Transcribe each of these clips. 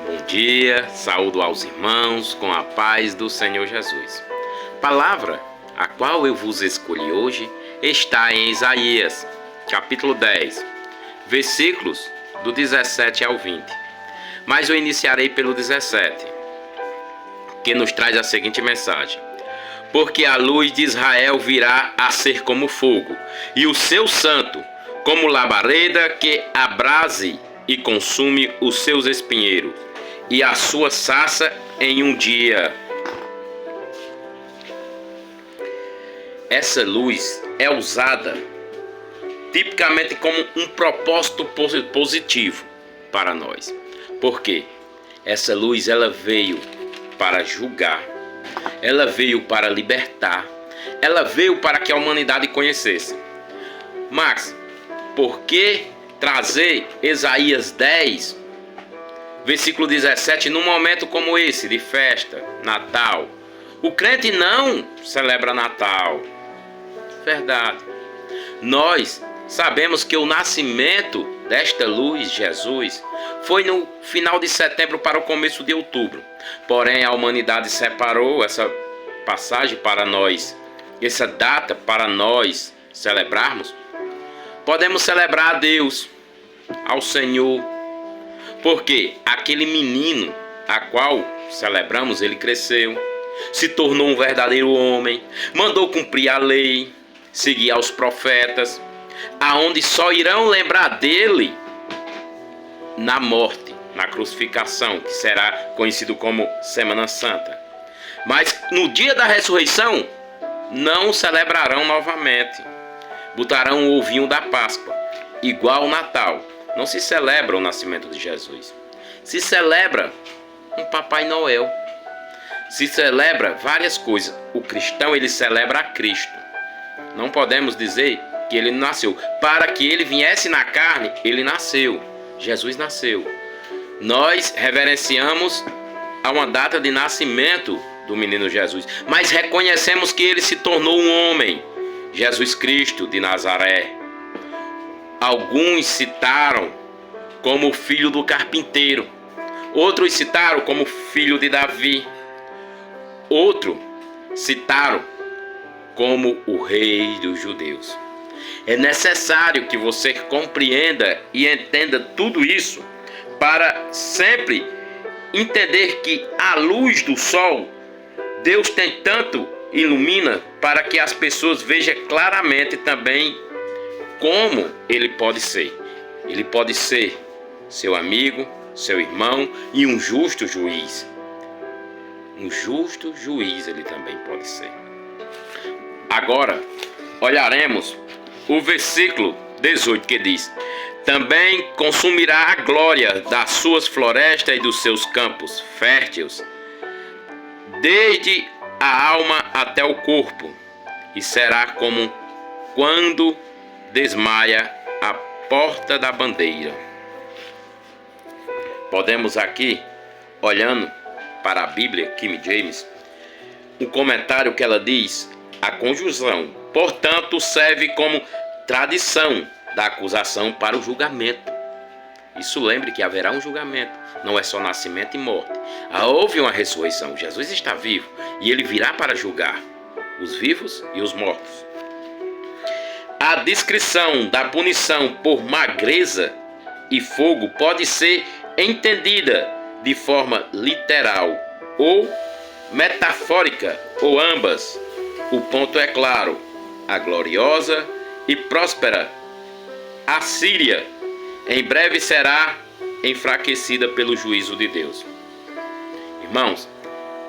Bom dia, saúdo aos irmãos com a paz do Senhor Jesus. Palavra a qual eu vos escolhi hoje está em Isaías, capítulo 10, versículos do 17 ao 20. Mas eu iniciarei pelo 17, que nos traz a seguinte mensagem: porque a luz de Israel virá a ser como fogo, e o seu santo como labareda que abrase e consume os seus espinheiros, e a sua sarça em um dia. Essa luz é usada tipicamente como um propósito positivo para nós. Porque essa luz ela veio para julgar, ela veio para libertar, ela veio para que a humanidade conhecesse. Mas, por que trazer Isaías 10, versículo 17, num momento como esse, de festa, Natal? O crente não celebra Natal. Verdade. Nós sabemos que o nascimento desta luz, Jesus, foi no final de setembro para o começo de outubro. Porém, a humanidade separou essa passagem para nós, essa data para nós celebrarmos. Podemos celebrar a Deus, ao Senhor, porque aquele menino a qual celebramos, ele cresceu, se tornou um verdadeiro homem, mandou cumprir a lei, seguir aos profetas, aonde só irão lembrar dele na morte, na crucificação, que será conhecido como Semana Santa. Mas no dia da ressurreição, não celebrarão novamente. Botarão o ovinho da Páscoa, igual ao Natal. Não se celebra o nascimento de Jesus. Se celebra um Papai Noel. Se celebra várias coisas. O cristão, ele celebra a Cristo. Não podemos dizer que ele nasceu. Para que ele viesse na carne, ele nasceu. Jesus nasceu. Nós reverenciamos a uma data de nascimento do menino Jesus, mas reconhecemos que ele se tornou um homem, Jesus Cristo de Nazaré. Alguns citaram como filho do carpinteiro, outros citaram como filho de Davi, outros citaram como o rei dos judeus. É necessário que você compreenda e entenda tudo isso para sempre entender que a luz do sol, Deus tem tanto ilumina para que as pessoas vejam claramente também como ele pode ser. Ele pode ser seu amigo, seu irmão e um justo juiz. Um justo juiz ele também pode ser. Agora, olharemos o versículo 18 que diz: também consumirá a glória das suas florestas e dos seus campos férteis, desde a alma até o corpo, e será como quando desmaia a porta da bandeira. Podemos aqui, olhando para a Bíblia, King James, um comentário que ela diz: a conjunção, portanto, serve como tradição da acusação para o julgamento. Isso lembre que haverá um julgamento, não é só nascimento e morte. Houve uma ressurreição, Jesus está vivo e ele virá para julgar os vivos e os mortos. A descrição da punição por magreza e fogo pode ser entendida de forma literal ou metafórica, ou ambas. O ponto é claro: a gloriosa e próspera Assíria em breve será enfraquecida pelo juízo de Deus. Irmãos,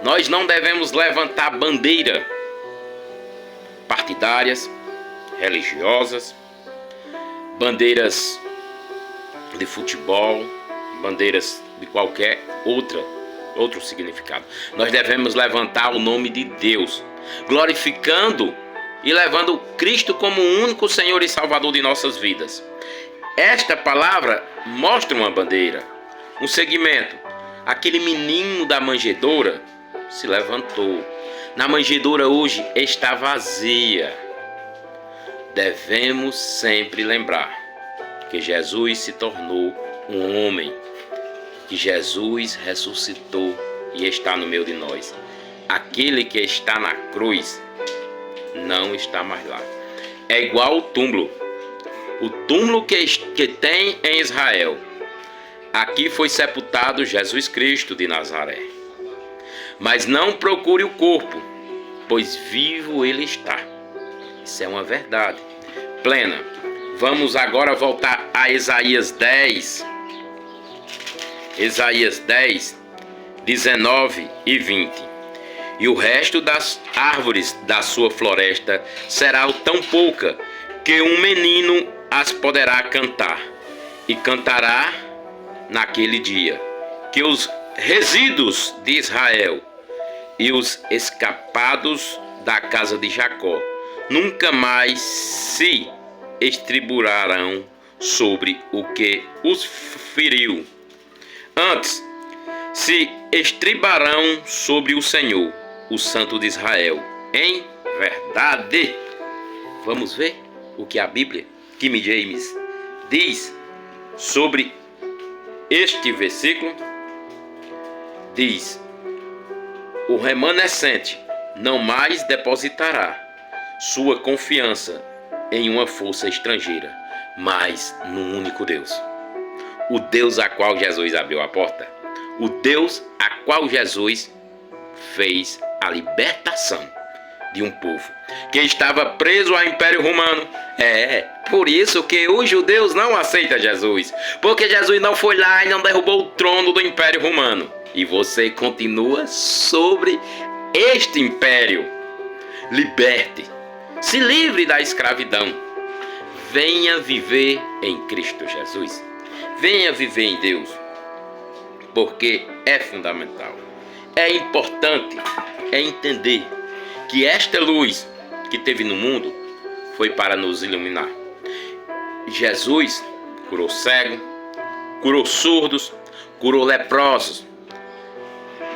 nós não devemos levantar bandeira partidárias, religiosas, bandeiras de futebol, bandeiras de qualquer outro significado. Nós devemos levantar o nome de Deus, glorificando e levando Cristo como o único Senhor e Salvador de nossas vidas. Esta palavra mostra uma bandeira, um segmento. Aquele menino da manjedoura se levantou. Na manjedoura hoje está vazia. Devemos sempre lembrar que Jesus se tornou um homem. que Jesus ressuscitou e está no meio de nós. Aquele que está na cruz não está mais lá. É igual o túmulo. O túmulo que tem em Israel. Aqui foi sepultado Jesus Cristo de Nazaré. Mas não procure o corpo, pois vivo ele está. Isso é uma verdade plena. Vamos agora voltar a Isaías 10. Isaías 10, 19 e 20. E o resto das árvores da sua floresta será tão pouca que um menino as poderá cantar. E cantará naquele dia que os resíduos de Israel e os escapados da casa de Jacó nunca mais se estriburarão sobre o que os feriu. Antes, se estribarão sobre o Senhor, o Santo de Israel, em verdade. Vamos ver o que a Bíblia, King James, diz sobre este versículo. Diz: o remanescente não mais depositará sua confiança em uma força estrangeira, mas no único Deus. O Deus a qual Jesus abriu a porta. O Deus a qual Jesus fez a libertação de um povo que estava preso ao Império Romano. Por isso que os judeus não aceitam Jesus, porque Jesus não foi lá e não derrubou o trono do Império Romano. E você continua sobre este império. Liberte, se livre da escravidão. Venha viver em Cristo Jesus. Venha viver em Deus, porque é fundamental. É importante entender que esta luz que teve no mundo foi para nos iluminar. Jesus curou cego, curou surdos, curou leprosos,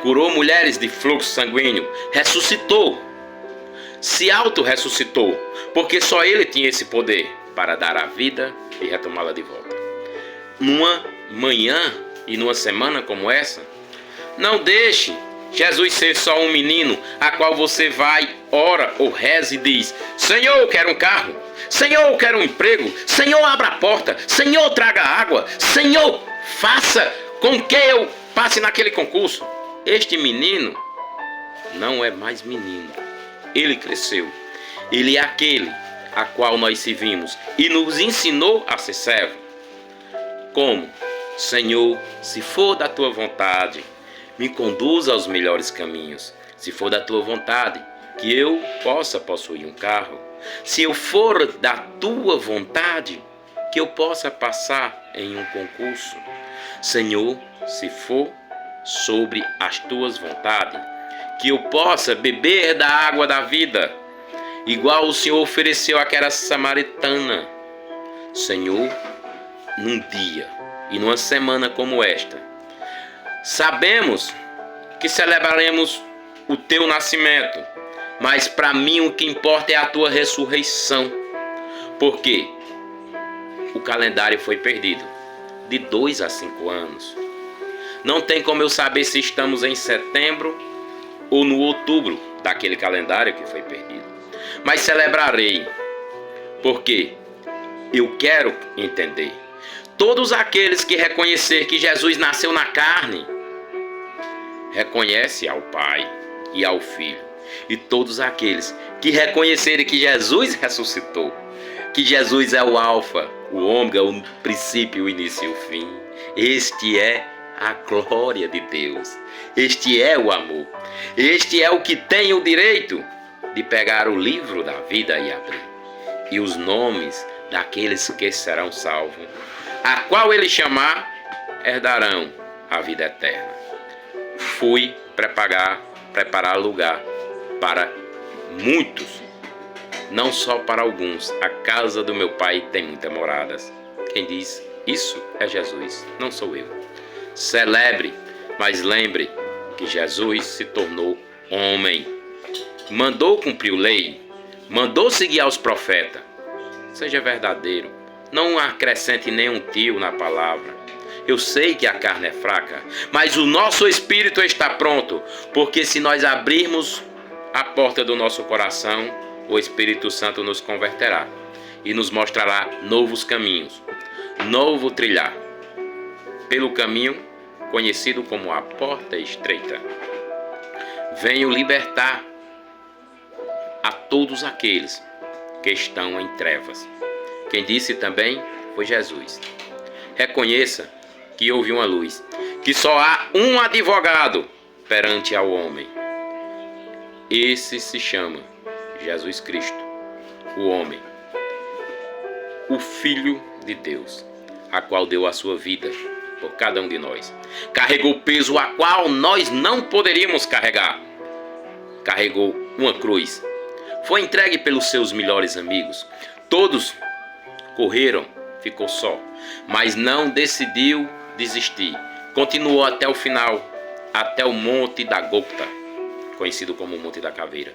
curou mulheres de fluxo sanguíneo, ressuscitou, se auto-ressuscitou, porque só Ele tinha esse poder para dar a vida e retomá-la de volta. Numa manhã e numa semana como essa, não deixe Jesus ser só um menino a qual você vai, ora ou reza e diz: Senhor, eu quero um carro. Senhor, eu quero um emprego. Senhor, abra a porta. Senhor, traga água. Senhor, faça com que eu passe naquele concurso. Este menino não é mais menino. Ele cresceu. Ele é aquele a qual nós servimos e nos ensinou a ser servo. Como? Senhor, se for da tua vontade, me conduza aos melhores caminhos. Se for da tua vontade, que eu possa possuir um carro. Se eu for da tua vontade, que eu possa passar em um concurso. Senhor, se for sobre as tuas vontades, que eu possa beber da água da vida, igual o Senhor ofereceu àquela samaritana. Senhor, num dia e numa semana como esta, sabemos que celebraremos o teu nascimento, mas para mim o que importa é a tua ressurreição, porque o calendário foi perdido de 2 a 5 anos. Não tem como eu saber se estamos em setembro ou no outubro daquele calendário que foi perdido, mas celebrarei, porque eu quero entender. Todos aqueles que reconhecer que Jesus nasceu na carne, reconhece ao Pai e ao Filho. E todos aqueles que reconhecerem que Jesus ressuscitou, que Jesus é o alfa, o ômega, o princípio, o início e o fim. Este é a glória de Deus. Este é o amor. Este é o que tem o direito de pegar o livro da vida e abrir. E os nomes daqueles que serão salvos, a qual ele chamar, herdarão a vida eterna. Fui preparar lugar para muitos, não só para alguns. A casa do meu Pai tem muitas moradas. Quem diz isso é Jesus, não sou eu. Celebre, mas lembre que Jesus se tornou homem, mandou cumprir a lei, mandou seguir aos profetas. Seja verdadeiro, não acrescente nenhum tio na palavra. Eu sei que a carne é fraca, mas o nosso espírito está pronto, porque se nós abrirmos a porta do nosso coração, o Espírito Santo nos converterá e nos mostrará novos caminhos, novo trilhar, pelo caminho conhecido como a porta estreita. Venho libertar a todos aqueles que estão em trevas. Quem disse também foi Jesus. Reconheça que houve uma luz, que só há um advogado perante ao homem. Esse se chama Jesus Cristo, o homem, o Filho de Deus, a qual deu a sua vida por cada um de nós. Carregou o peso a qual nós não poderíamos carregar. Carregou uma cruz. Foi entregue pelos seus melhores amigos. Todos correram, ficou só, mas não decidiu desistir. Continuou até o final, até o Monte da Gólgota, conhecido como o Monte da Caveira.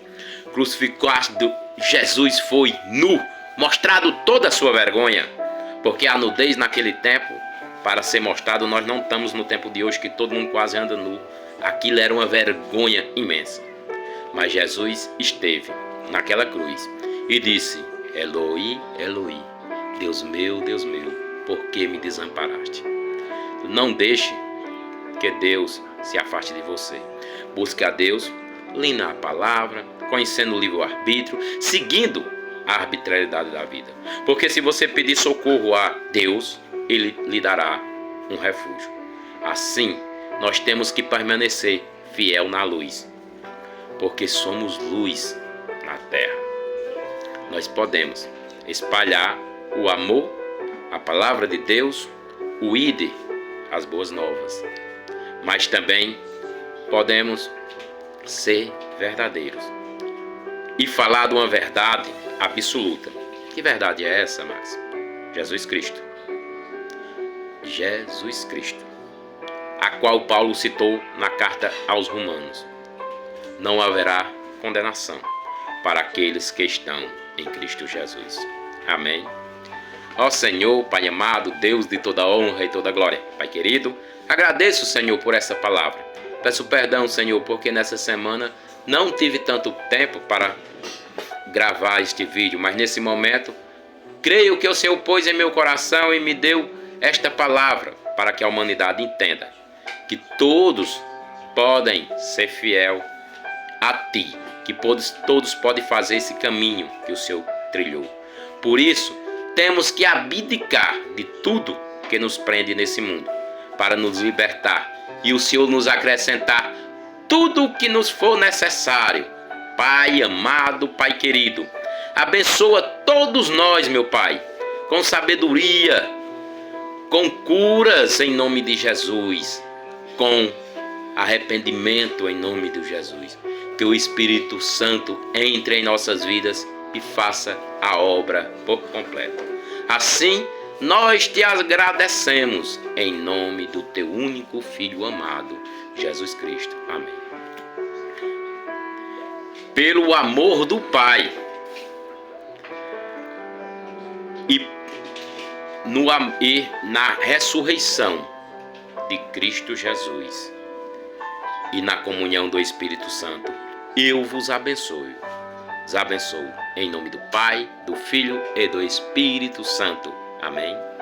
Crucificado, Jesus foi nu, mostrado toda a sua vergonha, porque a nudez naquele tempo, para ser mostrado, nós não estamos no tempo de hoje que todo mundo quase anda nu. Aquilo era uma vergonha imensa. Mas Jesus esteve naquela cruz e disse: Eloi, Eloi, Deus meu, por que me desamparaste? Não deixe que Deus se afaste de você. Busque a Deus, lendo a palavra, conhecendo o livre-arbítrio, seguindo a arbitrariedade da vida. Porque se você pedir socorro a Deus, Ele lhe dará um refúgio. Assim, nós temos que permanecer fiel na luz, porque somos luz na terra. Nós podemos espalhar o amor, a palavra de Deus, o ide, as boas novas. Mas também podemos ser verdadeiros e falar de uma verdade absoluta. Que verdade é essa, Max? Jesus Cristo. Jesus Cristo, a qual Paulo citou na carta aos Romanos. Não haverá condenação para aqueles que estão em Cristo Jesus. Amém. Ó Senhor, Pai amado, Deus de toda honra e toda glória. Pai querido, agradeço, Senhor, por essa palavra. Peço perdão, Senhor, porque nessa semana não tive tanto tempo para gravar este vídeo, mas nesse momento, creio que o Senhor pôs em meu coração e me deu esta palavra para que a humanidade entenda que todos podem ser fiel a Ti, que todos podem fazer esse caminho que o Senhor trilhou. Por isso, temos que abdicar de tudo que nos prende nesse mundo, para nos libertar e o Senhor nos acrescentar tudo o que nos for necessário. Pai amado, Pai querido, abençoa todos nós, meu Pai, com sabedoria, com curas em nome de Jesus, com arrependimento em nome de Jesus. Que o Espírito Santo entre em nossas vidas e faça a obra por completo. Assim, nós te agradecemos em nome do teu único Filho amado, Jesus Cristo. Amém. Pelo amor do Pai e na ressurreição de Cristo Jesus e na comunhão do Espírito Santo, eu vos abençoo. Os abençoo em nome do Pai, do Filho e do Espírito Santo. Amém.